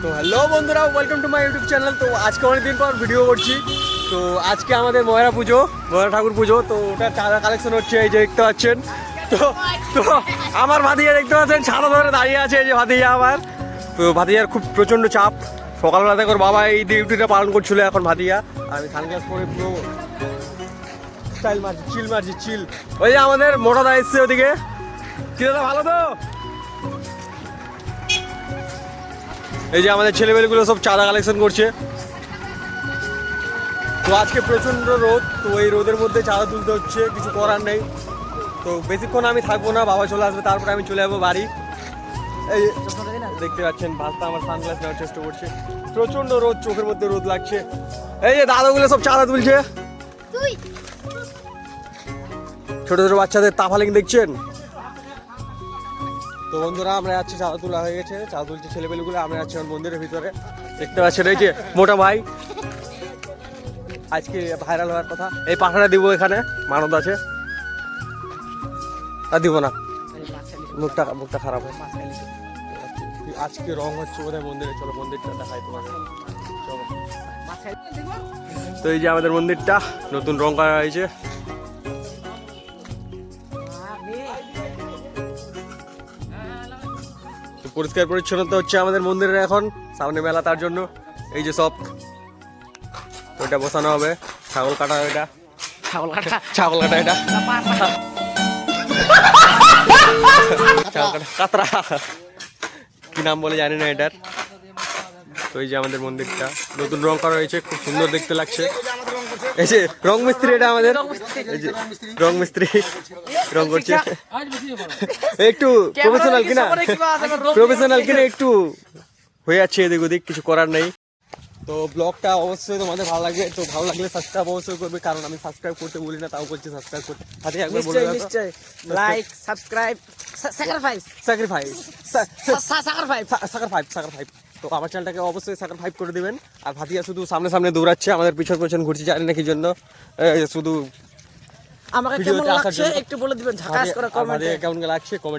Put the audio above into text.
তো হ্যালো বন্ধুরা, welcome to my YouTube channel. তো আজকে অনেকদিন পর ভিডিও করছি। তো আজকে আমাদের ময়রা ঠাকুর পুজো। তো ওটা চাঁদা কালেকশন হচ্ছে, এই যে দেখতে পাচ্ছেন। তো তো আমার ভাতিজা দেখতে পাচ্ছেন ছাতা ধরে দাঁড়িয়ে আছে, এই যে ভাতিজা আমার। তো ভাতিজার খুব প্রচণ্ড চাপ। সকালবেলা থেকে ওর বাবা এই ডিউটিটা পালন করছিল, এখন ভাতিজা। আমি সানগ্লাস পরে পুরো স্টাইল মারছি চিল। ওই যে আমাদের মোটা দা এসছে ওদিকে। কি দাদা, ভালো তো? এই যে আমাদের ছেলেমেয়েগুলো সব চাঁদা কালেকশন করছে। তো আজকে প্রচণ্ড রোদ, তো এই রোদের মধ্যে চাঁদা তুলতে হচ্ছে, কিছু করার নেই। তো বেশিক্ষণ আমি থাকবো না, বাবা চলে আসবে, তারপরে আমি চলে যাবো বাড়ি। এই দেখতে পাচ্ছেন ভাস্তা আমার সানগ্লাস নেওয়ার চেষ্টা করছে। প্রচণ্ড রোদ, চোখের মধ্যে রোদ লাগছে। এই যে দাদাগুলো সব চাঁদা তুলছে, ছোট ছোট বাচ্চাদের তাফালিং দেখছেন। তো বন্ধুরা, আমরা যাচ্ছি, চাঁদা তোলা হয়ে গেছে, চাঁদা তুলছে ছেলেপেলেগুলো। আমরা যাচ্ছি মন্দিরের ভিতরে। দেখতে পাচ্ছেন এই যে মোটা ভাই, আজকে ভাইরাল হওয়ার কথা। এই পাখাটা দিব, এখানে মানদ আছে, তা দিব না, মুখটা খারাপ হয়। আজকে রং হচ্ছে বোধহয় মন্দিরে, চলো মন্দিরটা দেখাই তোমার, চলো। তো এই যে আমাদের মন্দিরটা নতুন রং করা হয়েছে। পরিষ্কার পরিচ্ছন্নতা হচ্ছে আমাদের মন্দিরের এখন, সামনে মেলা, তার জন্য এই যে সব ওইটা বসানো হবে। ছাগল কাটা এটা, ছাগল কাটা এটা, কাতরা কি নাম বলে জানি না এটার। তো এই যে আমাদের মন্দিরটা নতুন রং করা হয়েছে, খুব সুন্দর দেখতে লাগছে। এই যে রং মিস্ত্রি, এটা আমাদের এই যে রং মিস্ত্রি রং করছে। একটু প্রফেশনাল কিনা একটু হয়ে যাচ্ছে এদিক ওদিক, কিছু করার নেই। তো ব্লগটা অবশ্যই তোমাদের ভালো লাগবে। তো ভালো লাগলে সাবস্ক্রাইব অবশ্যই করবে, কারণ আমি সাবস্ক্রাইব করতে বলি না, তাও বলছি সাবস্ক্রাইব করতে। হাতে একবার বলে দাও, নিশ্চয়ই লাইক সাবস্ক্রাইব সাকরিফাইস। তো আমার চ্যানেলটাকে অবশ্যই সাকরিফাইস করে দিবেন। আর ভাতিজা শুধু সামনে সামনে দৌড়াচ্ছে, আমাদের পিছন পিছন ঘুরছে, জানি না কি জন্য। শুধু আমাকে কেমন লাগছে একটু বলে দিবেন, ঝাকাস করে কমেন্টে। কেমন লাগছে কমেন্ট